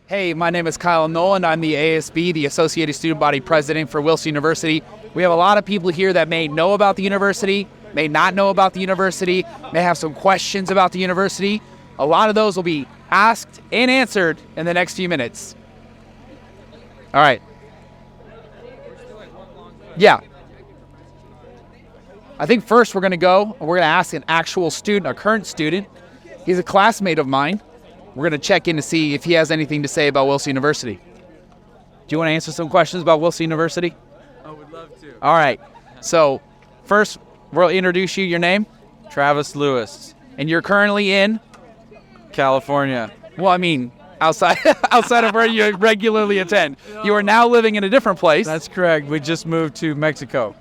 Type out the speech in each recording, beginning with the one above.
Hey, my name is Kyle Nolan. I'm the ASB, the Associated Student Body President for Wilson University. We have a lot of people here that may know about the university, may not know about the university, may have some questions about the university. A lot of those will be asked and answered in the next few minutes. All right. Yeah. I think first we're going to ask an actual student, a current student. He's a classmate of mine. We're going to check in to see if he has anything to say about Wilson University. Do you want to answer some questions about Wilson University? I would love to. All right. So first, we'll introduce you. Your name? Travis Lewis, And you're currently in? California. Well, I mean, outside of where you regularly attend. You are now living in a different place. That's correct. We just moved to Mexico.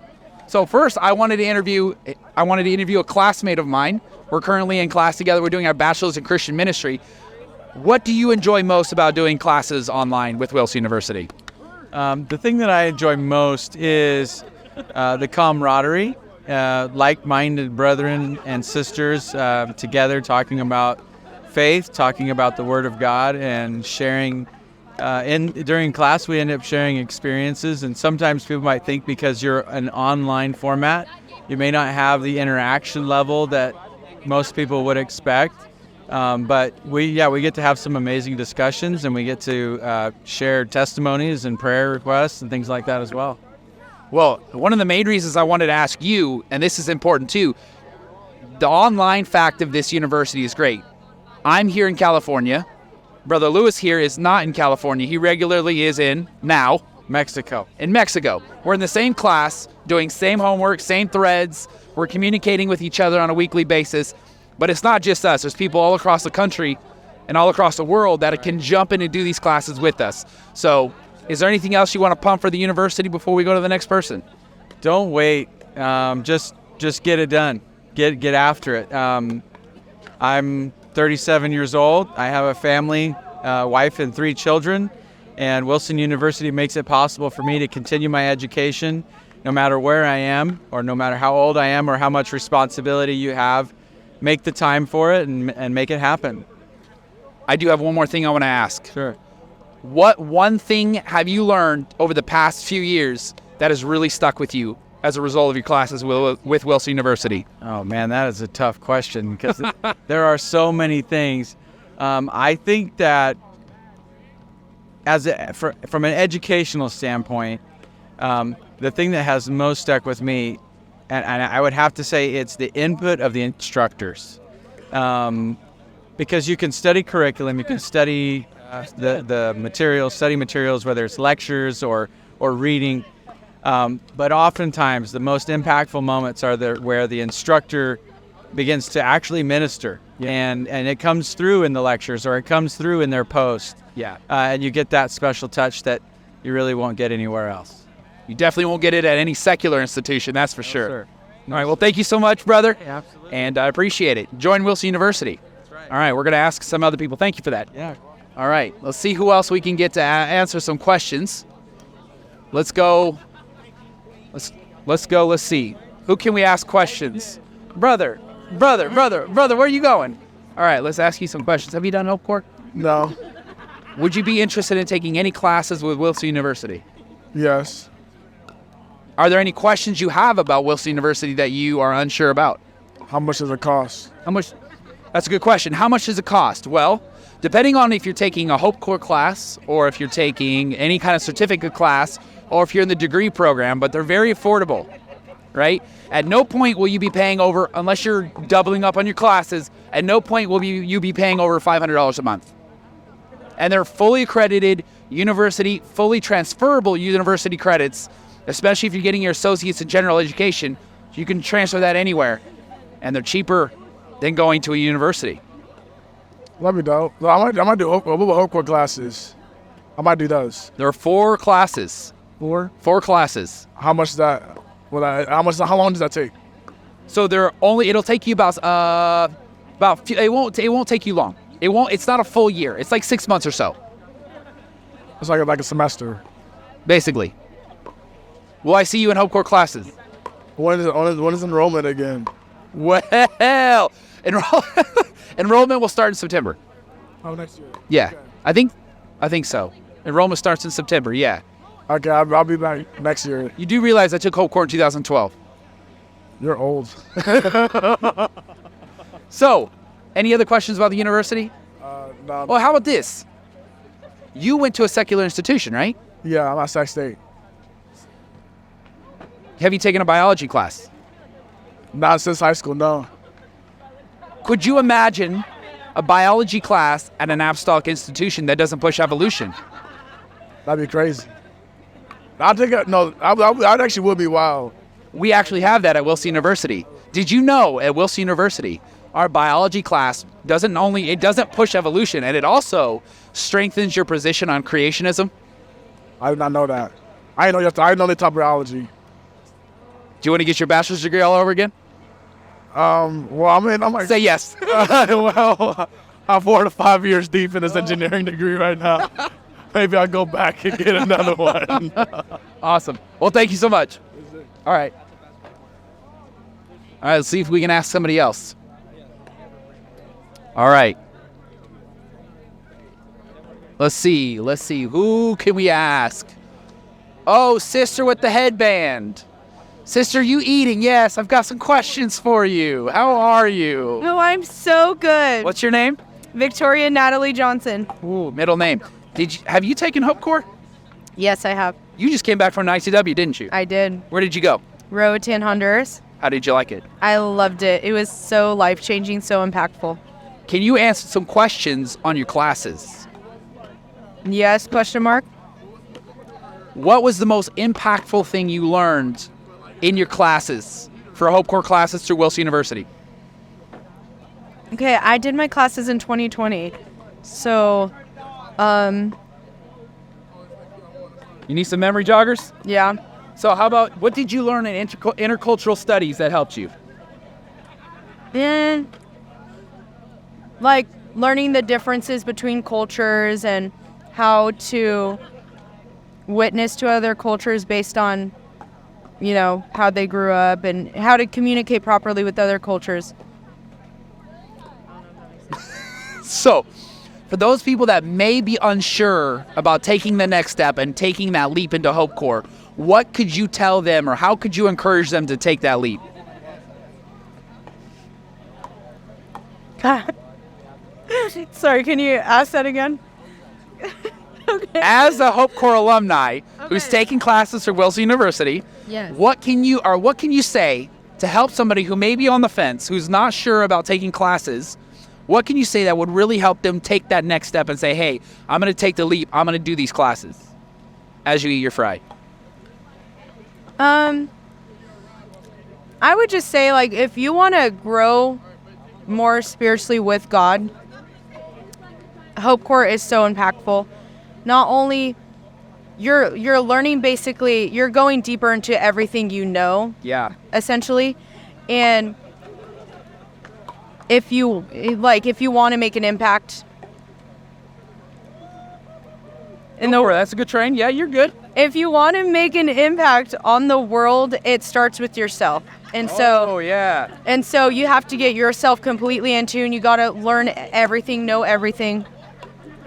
So first, I wanted to interview a classmate of mine. We're currently in class together. We're doing our bachelor's in Christian ministry. What do you enjoy most about doing classes online with Wilson University? The thing that I enjoy most is the camaraderie, like-minded brethren and sisters together talking about faith, talking about the Word of God, and sharing. During class, we end up sharing experiences, and sometimes people might think because you're an online format, you may not have the interaction level that most people would expect. But we get to have some amazing discussions, and we get to share testimonies and prayer requests and things like that as well. Well, one of the main reasons I wanted to ask you, and this is important too, the online fact of this university is great. I'm here in California. Brother Lewis here is not in California. He regularly is in Mexico. Mexico. We're in the same class, doing same homework, same threads. We're communicating with each other on a weekly basis. But it's not just us. There's people all across the country and all across the world that can jump in and do these classes with us. So is there anything else you want to pump for the university before we go to the next person? Don't wait. Just get it done. Get after it. I'm 37 years old. I have a family, wife and 3 children, and Wilson University makes it possible for me to continue my education no matter where I am, or no matter how old I am, or how much responsibility you have. Make the time for it and make it happen. I do have one more thing I want to ask. Sure. What one thing have you learned over the past few years that has really stuck with you as a result of your classes with Wilson University? Oh man, that is a tough question because there are so many things. I think that from an educational standpoint, the thing that has most stuck with me, and I would have to say it's the input of the instructors, because you can study curriculum, you can study the materials, study materials, whether it's lectures or reading. But oftentimes the most impactful moments are where the instructor begins to actually minister, and it comes through in the lectures, or it comes through in their post. And you get that special touch that you really won't get anywhere else. You definitely won't get it at any secular institution, that's for sure. Sir. All right, well, thank you so much, brother. Yeah, absolutely. And I appreciate it. Join Wilson University. That's right. All right, we're going to ask some other people. Thank you for that. Yeah. All right, let's see who else we can get to answer some questions. Let's go. Let's go. Let's see. Who can we ask questions? Brother, where are you going? All right, let's ask you some questions. Have you done Hope Corps? No. Would you be interested in taking any classes with Wilson University? Yes. Are there any questions you have about Wilson University that you are unsure about? How much does it cost? How much? That's a good question. How much does it cost? Well, depending on if you're taking a Hope Corps class, or if you're taking any kind of certificate class, or if you're in the degree program, but they're very affordable, right? At no point will you be paying over, unless you're doubling up on your classes, at no point will you be paying over $500 a month. And they're fully accredited university, fully transferable university credits, especially if you're getting your associates in general education. You can transfer that anywhere, and they're cheaper than going to a university. Let me know. No, I might do Hope Corps classes. I might do those. There are 4 classes. 4? 4 classes. How much is that? How long does that take? So it'll take you it won't take you long. It's not a full year. It's like 6 months or so. It's like a semester. Basically. Will I see you in Hope Corps classes? When is enrollment again? Well, enrollment will start in September. Oh, next year. Yeah. Okay. I think I think so. Enrollment starts in September, yeah. Okay, I'll be back next year. You do realize I took Hope Corps in 2012. You're old. So, any other questions about the university? No, Well, how about this? You went to a secular institution, right? yeah, I'm at Sac State. Have you taken a biology class? Not since high school, no. Could you imagine a biology class at an apostolic institution that doesn't push evolution? That'd be crazy. I think I actually would be wild. We actually have that at Wilson University. Did you know at Wilson University, our biology class doesn't push evolution, and it also strengthens your position on creationism? I did not know that. I didn't know they taught biology. Do you want to get your bachelor's degree all over again? Well, I'm like, Say yes. well, I'm 4 to 5 years deep in this engineering degree right now. Maybe I'll go back and get another one. Awesome. Well, thank you so much. All right. All right, let's see if we can ask somebody else. All right. Let's see. Who can we ask? Oh, sister with the headband. Sister, you eating? Yes, I've got some questions for you. How are you? Oh, I'm so good. What's your name? Victoria Natalie Johnson. Ooh, middle name. Have you taken Hope Corps? Yes, I have. You just came back from ICW, didn't you? I did. Where did you go? Roatan, Honduras. How did you like it? I loved it. It was so life-changing, so impactful. Can you answer some questions on your classes? Yes, question mark? What was the most impactful thing you learned in your classes for Hope Corps classes through Wilson University? Okay, I did my classes in 2020. So, You need some memory joggers? yeah. So how about, what did you learn in intercultural studies that helped you? And, like, learning the differences between cultures and how to witness to other cultures based on, you know, how they grew up and how to communicate properly with other cultures. So, for those people that may be unsure about taking the next step and taking that leap into Hope Corps, what could you tell them or how could you encourage them to take that leap? Sorry, can you ask that again? Okay. As a Hope Corps alumni who's taking classes for Wilson University, Yes. what can you say to help somebody who may be on the fence, who's not sure about taking classes? What can you say that would really help them take that next step and say, hey, I'm going to take the leap. I'm going to do these classes as you eat your fry? I would just say, like, if you want to grow more spiritually with God, Hope Corps is so impactful. Not only you're learning, basically, you're going deeper into everything you know, Yeah. essentially. And if you want to make an impact in the That's a good train. Yeah, you're good. if you want to make an impact on the world, it starts with yourself. And Oh, yeah. so you have to get yourself completely in tune. You got to learn everything, know everything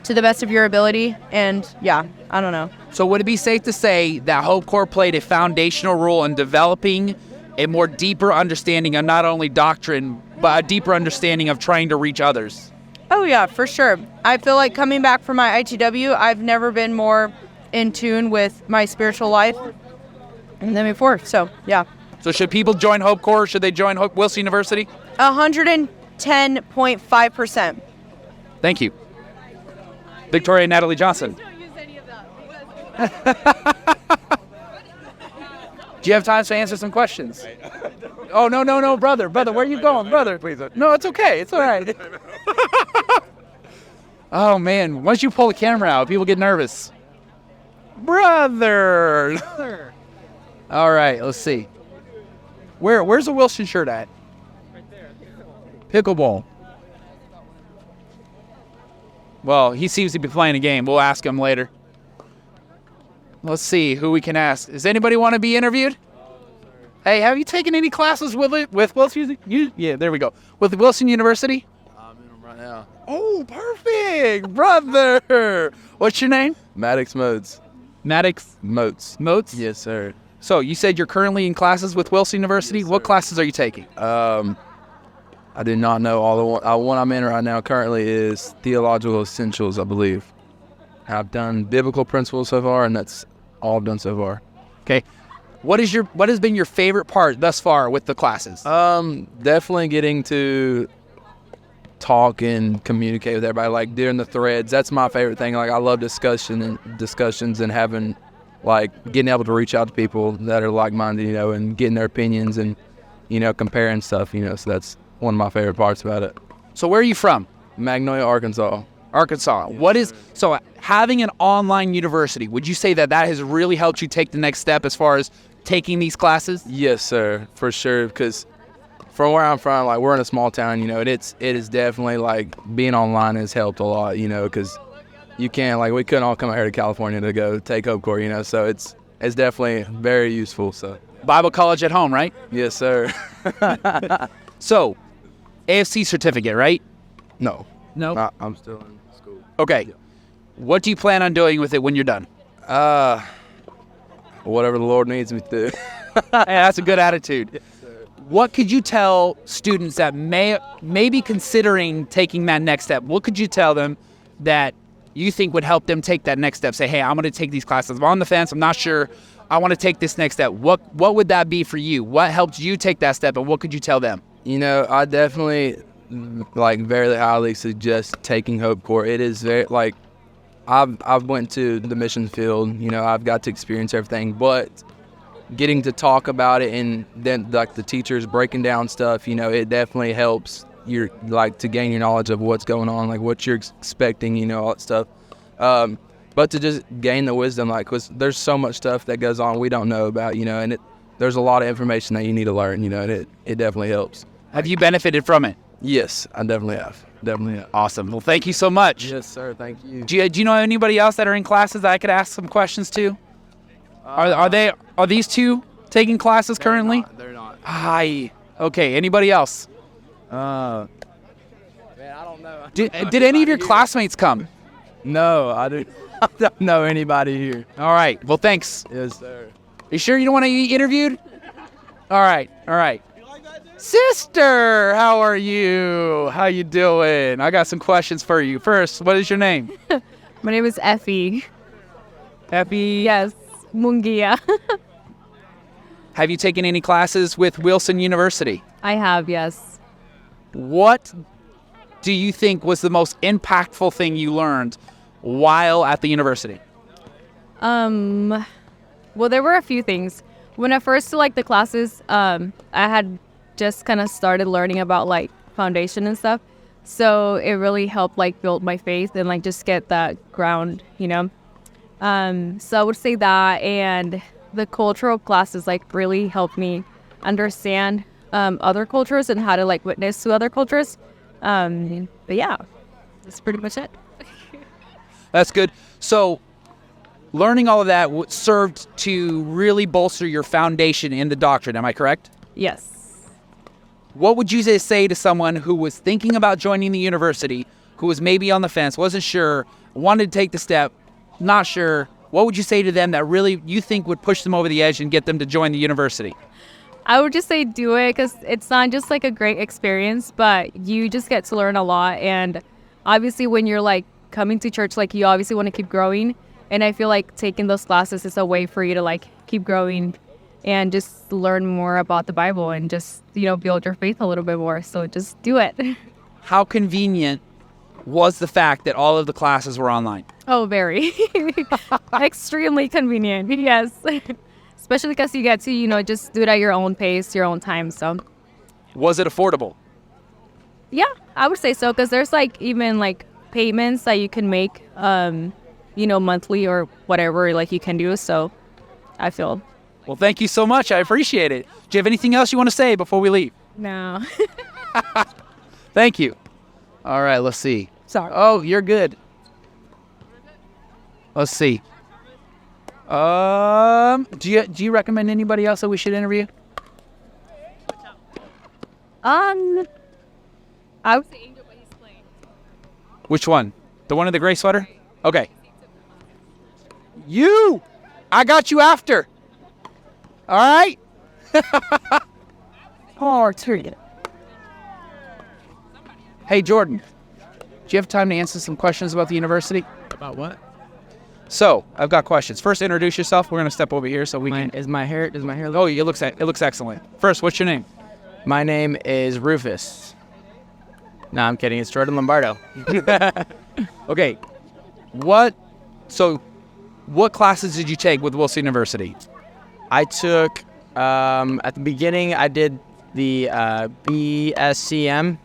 to the best of your ability. And yeah, I don't know. So would it be safe to say that Hope Corps played a foundational role in developing a more deeper understanding of not only doctrine, but a deeper understanding of trying to reach others? Oh yeah, for sure. I feel like coming back from my ITW, I've never been more in tune with my spiritual life than before. So yeah. So should people join Hope Corps? Should they join Wilson University? 110.5%. Thank you. Victoria Natalie Johnson. Do you have time to answer some questions? Oh, no, brother, where are you going, brother? Please. No, it's okay, it's all right. Oh, man, once you pull the camera out, people get nervous. Brother! All right, let's see. Where's the Wilson shirt at? Right there. Pickleball. Well, he seems to be playing a game. We'll ask him later. Let's see who we can ask. Does anybody want to be interviewed? Hey, have you taken any classes with Wilson? Yeah, there we go. With Wilson University? now. Oh, perfect, brother. What's your name? Maddox Modes. Maddox Motes. Motes? Yes, sir. So you said you're currently in classes with Wilson University. Yes, What sir. classes are you taking? I do not know all the one I'm in right now currently is Theological Essentials, I believe. I've done Biblical Principles so far, and that's all I've done so far. Okay. What has been your favorite part thus far with the classes? Definitely getting to talk and communicate with everybody, like during the threads. That's my favorite thing. Like I love discussions and having, like, getting able to reach out to people that are like-minded, you know, and getting their opinions and, you know, comparing stuff, you know. So that's one of my favorite parts about it. So where are you from? Magnolia, Arkansas. Arkansas. So having an online university, would you say that has really helped you take the next step as far as taking these classes? Yes, sir, for sure. Because from where I'm from, like, we're in a small town, you know, it is definitely, like, being online has helped a lot, you know, because you can't, like, we couldn't all come out here to California to go take Hope Corps, you know, so it's definitely very useful. So Bible college at home, right? yes, sir. So AFC certificate, right? No, I'm still in school. Okay. What do you plan on doing with it when you're done? Whatever the Lord needs me to do. Hey, that's a good attitude. What could you tell students that may be considering taking that next step? What could you tell them that you think would help them take that next step? Say, hey, I'm going to take these classes. I'm on the fence. I'm not sure. I want to take this next step. What would that be for you? What helped you take that step, and what could you tell them? You know, I definitely, like, very highly suggest taking Hope Corps. It is very, like, I've went to the mission field, you know, I've got to experience everything, but getting to talk about it and then, like, the teachers breaking down stuff, you know, it definitely helps your, like, to gain your knowledge of what's going on, like what you're expecting, you know, all that stuff. But to just gain the wisdom, like, 'cause there's so much stuff that goes on we don't know about, you know, and there's a lot of information that you need to learn, you know, and it definitely helps. Have you benefited from it? Yes, I definitely have. Definitely have. Awesome. Well, thank you so much. Yes, sir. Thank you. Do you know anybody else that are in classes that I could ask some questions to? Are these two taking classes currently? They're not. Hi. Okay. Anybody else? Man, I don't know. Did any of your classmates come? No, I don't know anybody here. All right. Well, thanks. Yes, sir. You sure you don't want to be interviewed? All right. Sister, how are you? How you doing? I got some questions for you. First, what is your name? My name is Effie. Happy. Yes, Mungia. Have you taken any classes with Wilson University? I have, yes. What do you think was the most impactful thing you learned while at the university? Well, there were a few things. When I first took, like, the classes, I had just kind of started learning about, like, foundation and stuff. So it really helped, like, build my faith and, like, just get that ground, you know? So I would say that, and the cultural classes, like, really helped me understand other cultures and how to, like, witness to other cultures. But yeah, that's pretty much it. That's good. So learning all of that served to really bolster your foundation in the doctrine. Am I correct? Yes. What would you say to someone who was thinking about joining the university, who was maybe on the fence, wasn't sure, wanted to take the step, not sure? What would you say to them that really you think would push them over the edge and get them to join the university? I would just say do it, because it's not just, like, a great experience, but you just get to learn a lot. And obviously when you're, like, coming to church, like, you obviously want to keep growing. And I feel like taking those classes is a way for you to, like, keep growing and just learn more about the Bible and just, you know, build your faith a little bit more. So just do it. How convenient was the fact that all of the classes were online? Oh, very. Extremely convenient. Yes. Especially because you get to, you know, just do it at your own pace, your own time. So Was it affordable? yeah, I would say so, because there's, like, even, like, payments that you can make, you know, monthly or whatever, like, you can do. So I feel. Well, thank you so much. I appreciate it. Do you have anything else you want to say before we leave? No. Thank you. All right, let's see. Sorry. Oh, you're good. Let's see. Do you recommend anybody else that we should interview? I would say Angel, but he's playing. Which one? The one in the gray sweater? Okay. You! I got you after. All right? Oh, turn. Hey, Jordan. Do you have time to answer some questions about the university? About what? So, I've got questions. First, introduce yourself. We're going to step over here so we can... Does my hair look? Oh, it looks excellent. First, what's your name? My name is Rufus. No, I'm kidding. It's Jordan Lombardo. Okay. What classes did you take with Wilson University? I took, at the beginning, I did the BSCM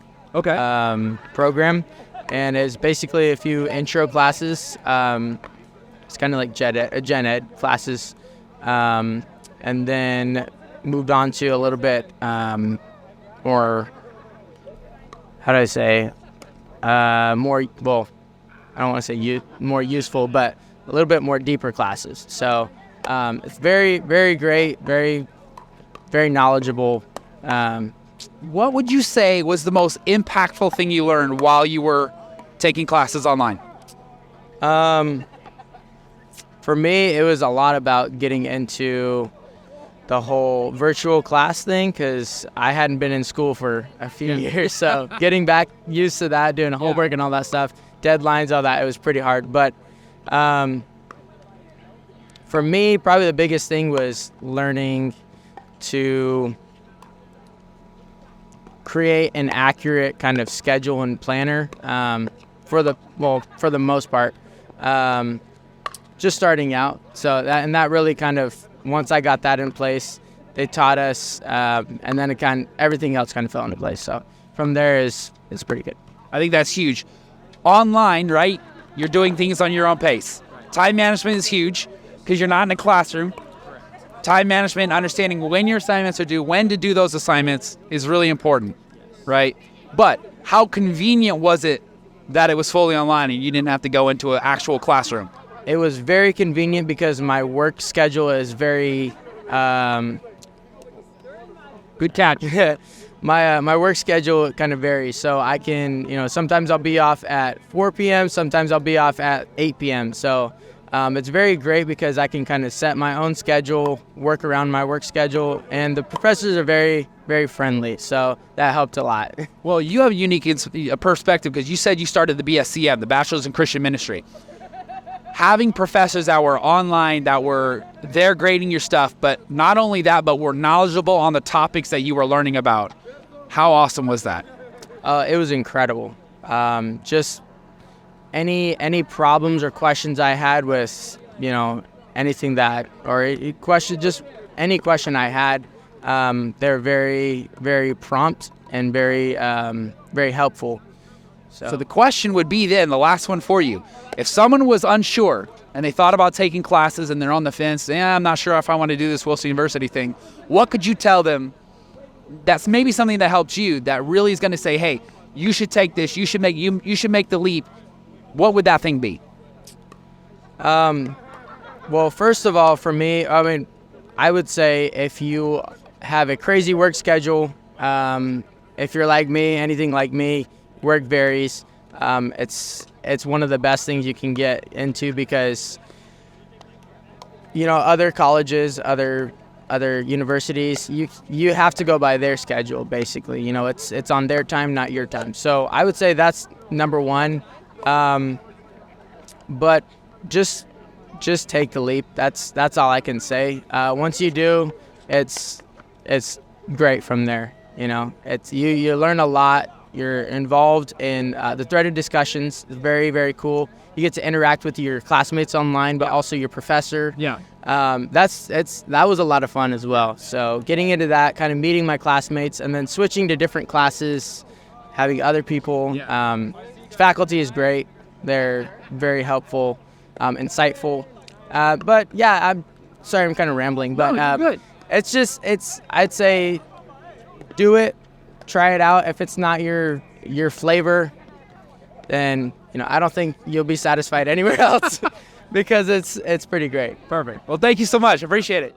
program, and it's basically a few intro classes. It's kind of like gen ed classes, and then moved on to a little bit more, how do I say, more, well, I don't want to say more useful, but a little bit more deeper classes. So it's very, very great, very, very knowledgeable. What would you say was the most impactful thing you learned while you were taking classes online? For me, it was a lot about getting into the whole virtual class thing, because I hadn't been in school for a few years. So getting back used to that, doing homework and all that stuff, deadlines, all that, it was pretty hard. But for me, probably the biggest thing was learning to create an accurate kind of schedule and planner for the most part. Just starting out. So that really kind of, once I got that in place, they taught us, and then everything else kind of fell into place. So from there it's pretty good. I think that's huge. Online, right? You're doing things on your own pace. Time management is huge because you're not in a classroom. Time management, understanding when your assignments are due, when to do those assignments is really important, right? But how convenient was it that it was fully online and you didn't have to go into an actual classroom? It was very convenient because my work schedule is very Good catch. my work schedule kind of varies, so I can, sometimes I'll be off at 4 p.m., sometimes I'll be off at 8 p.m. So it's very great because I can kind of set my own schedule, work around my work schedule, and the professors are very, very friendly, so that helped a lot. Well, you have a unique perspective because you said you started the BSCM, the Bachelor's in Christian Ministry. Having professors that were online, that were there grading your stuff, but not only that, but were knowledgeable on the topics that you were learning about. How awesome was that? It was incredible. Just any problems or questions I had with, anything that, or any question I had, they're very, very prompt and very, very helpful. So the question would be then, the last one for you. If someone was unsure and they thought about taking classes and they're on the fence, I'm not sure if I want to do this Wilson University thing, what could you tell them that's maybe something that helped you that really is going to say, hey, you should take this, you should make the leap? What would that thing be? Well, first of all, for me, I would say if you have a crazy work schedule, if you're like me, anything like me, work varies. It's one of the best things you can get into because, other colleges, other universities, you have to go by their schedule, basically. It's on their time, not your time. So I would say that's number one. But just take the leap. That's all I can say. Once you do, it's great from there. You learn a lot. You're involved in the threaded discussions. It's very, very cool. You get to interact with your classmates online, but also your professor. Yeah. That was a lot of fun as well. So getting into that, kind of meeting my classmates, and then switching to different classes, having other people. Yeah. Faculty is great. They're very helpful, insightful. But yeah, I'm sorry, I'm kind of rambling. But good. I'd say do it. Try it out. If it's not your flavor, then I don't think you'll be satisfied anywhere else because it's pretty great. Perfect. Well, thank you so much. Appreciate it.